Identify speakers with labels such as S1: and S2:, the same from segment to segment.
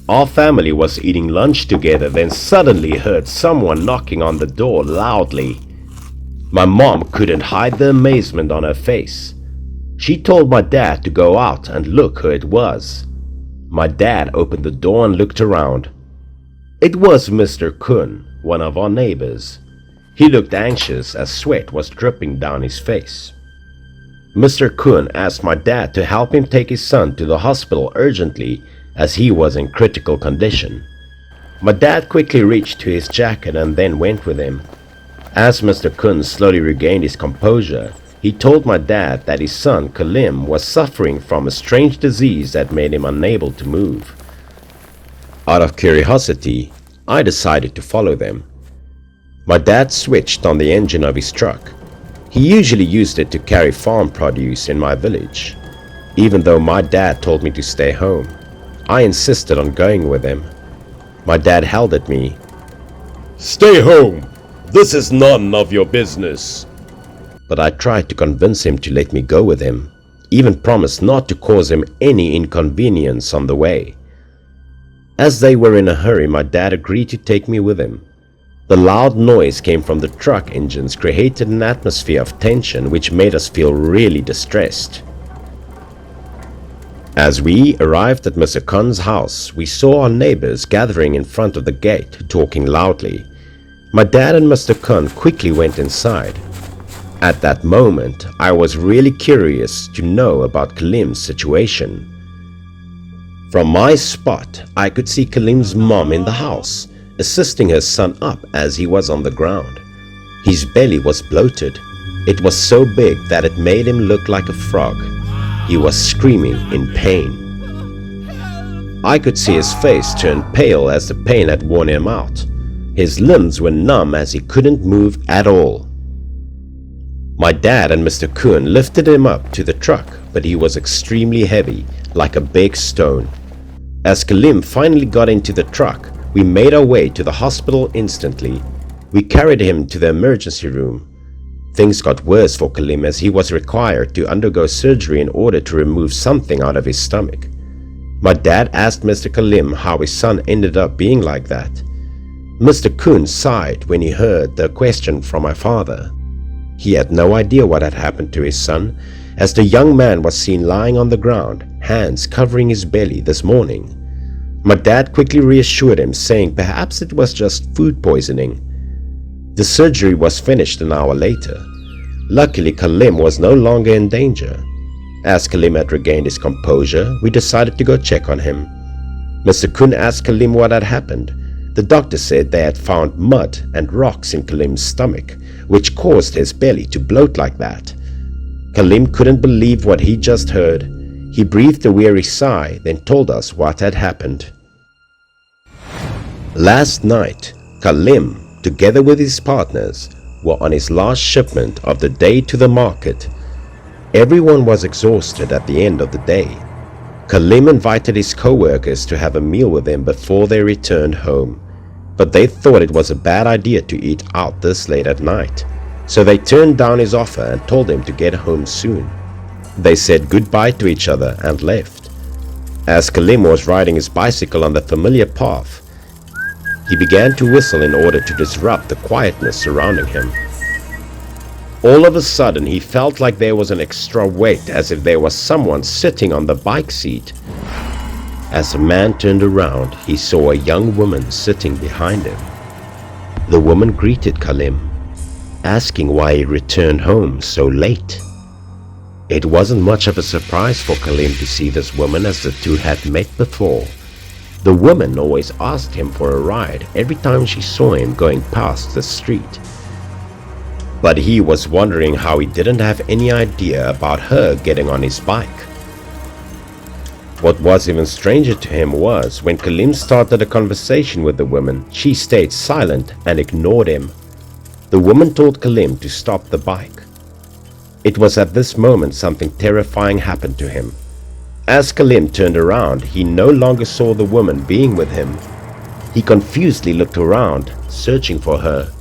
S1: Our family was eating lunch together, then suddenly heard someone knocking on the door loudly. My mom couldn't hide the amazement on her face. She told my dad to go out and look who it was. My dad opened the door and looked around. It was Mr. Kun, one of our neighbors. He looked anxious as sweat was dripping down his face. Mr. Kun asked my dad to help him take his son to the hospital urgently as he was in critical condition. My dad quickly reached to his jacket and then went with him. As Mr. Kun slowly regained his composure, he told my dad that his son Kalim was suffering from a strange disease that made him unable to move. Out of curiosity, I decided to follow them. My dad switched on the engine of his truck. He usually used it to carry farm produce in my village. Even though my dad told me to stay home, I insisted on going with him. My dad held at me. "Stay home! This is none of your business." But I tried to convince him to let me go with him, even promised not to cause him any inconvenience on the way. As they were in a hurry, my dad agreed to take me with him. The loud noise came from the truck engines created an atmosphere of tension which made us feel really distressed. As we arrived at Mr. Kun's house, we saw our neighbors gathering in front of the gate, talking loudly. My dad and Mr. Kun quickly went inside. At that moment, I was really curious to know about Kalim's situation. From my spot, I could see Kalim's mom in the house, assisting her son up as he was on the ground. His belly was bloated. It was so big that it made him look like a frog. He was screaming in pain. I could see his face turn pale as the pain had worn him out. His limbs were numb as he couldn't move at all. My dad and Mr. Kun lifted him up to the truck, but he was extremely heavy, like a big stone. As Kalim finally got into the truck, we made our way to the hospital instantly. We carried him to the emergency room. Things got worse for Kalim as he was required to undergo surgery in order to remove something out of his stomach. My dad asked Mr. Kalim how his son ended up being like that. Mr. Kun sighed when he heard the question from my father. He had no idea what had happened to his son, as the young man was seen lying on the ground, hands covering his belly this morning. My dad quickly reassured him, saying perhaps it was just food poisoning. The surgery was finished an hour later. Luckily, Kalim was no longer in danger. As Kalim had regained his composure, we decided to go check on him. Mr. Kun asked Kalim what had happened. The doctor said they had found mud and rocks in Kalim's stomach, which caused his belly to bloat like that. Kalim couldn't believe what he just heard. He breathed a weary sigh, then told us what had happened. Last night, Kalim, together with his partners, were on his last shipment of the day to the market. Everyone was exhausted at the end of the day. Kalim invited his co-workers to have a meal with him before they returned home, but they thought it was a bad idea to eat out this late at night, so they turned down his offer and told him to get home soon. They said goodbye to each other and left. As Kalim was riding his bicycle on the familiar path, he began to whistle in order to disrupt the quietness surrounding him. All of a sudden, he felt like there was an extra weight, as if there was someone sitting on the bike seat. As the man turned around, he saw a young woman sitting behind him. The woman greeted Kalim, asking why he returned home so late. It wasn't much of a surprise for Kalim to see this woman, as the two had met before. The woman always asked him for a ride every time she saw him going past the street. But he was wondering how he didn't have any idea about her getting on his bike. What was even stranger to him was when Kalim started a conversation with the woman, she stayed silent and ignored him. The woman told Kalim to stop the bike. It was at this moment something terrifying happened to him. As Kalim turned around, he no longer saw the woman being with him. He confusedly looked around, searching for her.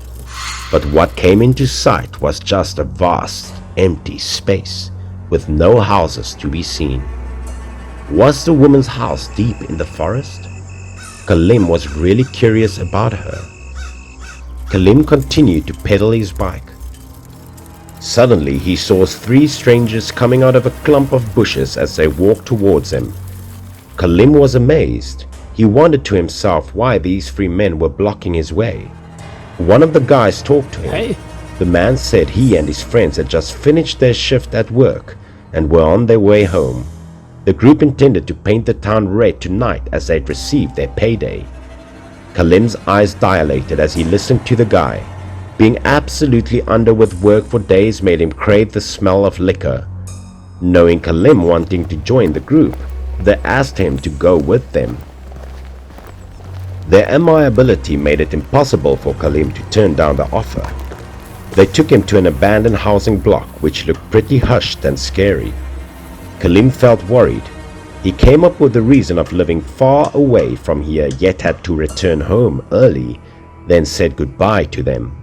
S1: But what came into sight was just a vast, empty space, with no houses to be seen. Was the woman's house deep in the forest? Khalim was really curious about her. Khalim continued to pedal his bike. Suddenly he saw 3 strangers coming out of a clump of bushes as they walked towards him. Khalim was amazed. He wondered to himself why these 3 men were blocking his way. One of the guys talked to him.
S2: Hey.
S1: The man said he and his friends had just finished their shift at work and were on their way home. The group intended to paint the town red tonight as they'd received their payday. Khalim's eyes dilated as he listened to the guy. Being absolutely under with work for days made him crave the smell of liquor. Knowing Khalim wanting to join the group, they asked him to go with them. Their amiability made it impossible for Khalim to turn down the offer. They took him to an abandoned housing block which looked pretty hushed and scary. Khalim felt worried. He came up with the reason of living far away from here yet had to return home early, then said goodbye to them.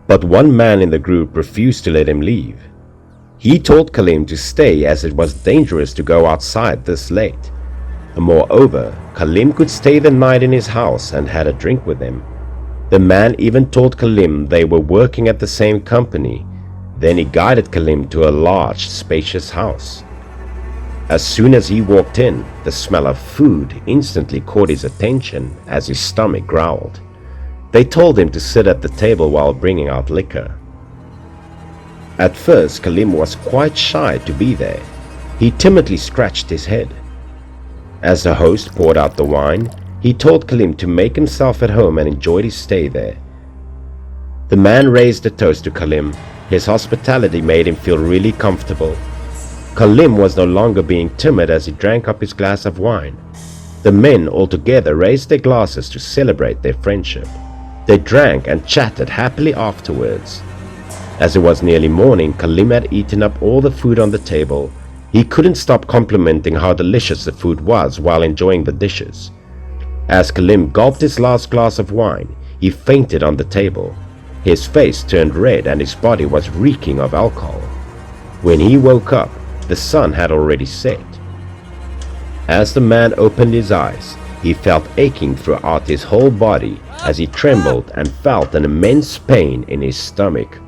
S1: But one man in the group refused to let him leave. He told Khalim to stay as it was dangerous to go outside this late. Moreover, Khalim could stay the night in his house and had a drink with him. The man even told Khalim they were working at the same company. Then he guided Khalim to a large, spacious house. As soon as he walked in, the smell of food instantly caught his attention as his stomach growled. They told him to sit at the table while bringing out liquor. At first, Khalim was quite shy to be there. He timidly scratched his head. As the host poured out the wine, he told Khalim to make himself at home and enjoyed his stay there. The man raised a toast to Khalim. His hospitality made him feel really comfortable. Khalim was no longer being timid as he drank up his glass of wine. The men altogether raised their glasses to celebrate their friendship. They drank and chatted happily afterwards. As it was nearly morning, Khalim had eaten up all the food on the table. He couldn't stop complimenting how delicious the food was while enjoying the dishes. As Khalim gulped his last glass of wine, he fainted on the table. His face turned red and his body was reeking of alcohol. When he woke up, the sun had already set. As the man opened his eyes, he felt aching throughout his whole body as he trembled and felt an immense pain in his stomach.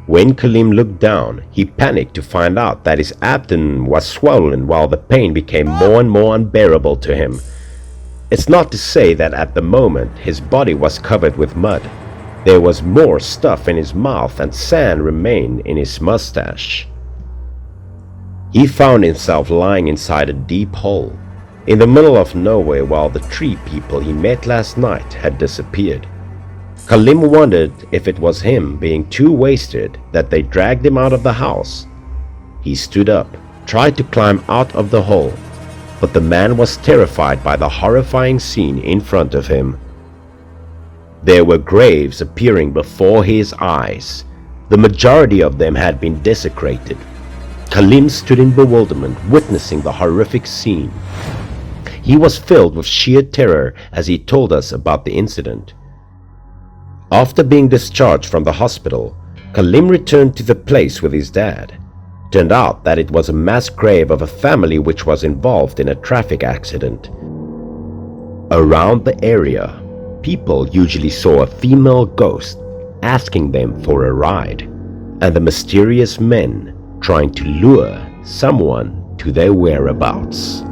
S1: When Khalim looked down, he panicked to find out that his abdomen was swollen while the pain became more and more unbearable to him. It's not to say that at the moment his body was covered with mud. There was more stuff in his mouth and sand remained in his mustache. He found himself lying inside a deep hole, in the middle of nowhere while the 3 people he met last night had disappeared. Khalim wondered if it was him being too wasted that they dragged him out of the house. He stood up, tried to climb out of the hole, but the man was terrified by the horrifying scene in front of him. There were graves appearing before his eyes. The majority of them had been desecrated. Khalim stood in bewilderment, witnessing the horrific scene. He was filled with sheer terror as he told us about the incident. After being discharged from the hospital, Khalim returned to the place with his dad. Turned out that it was a mass grave of a family which was involved in a traffic accident. Around the area, people usually saw a female ghost asking them for a ride, and the mysterious men trying to lure someone to their whereabouts.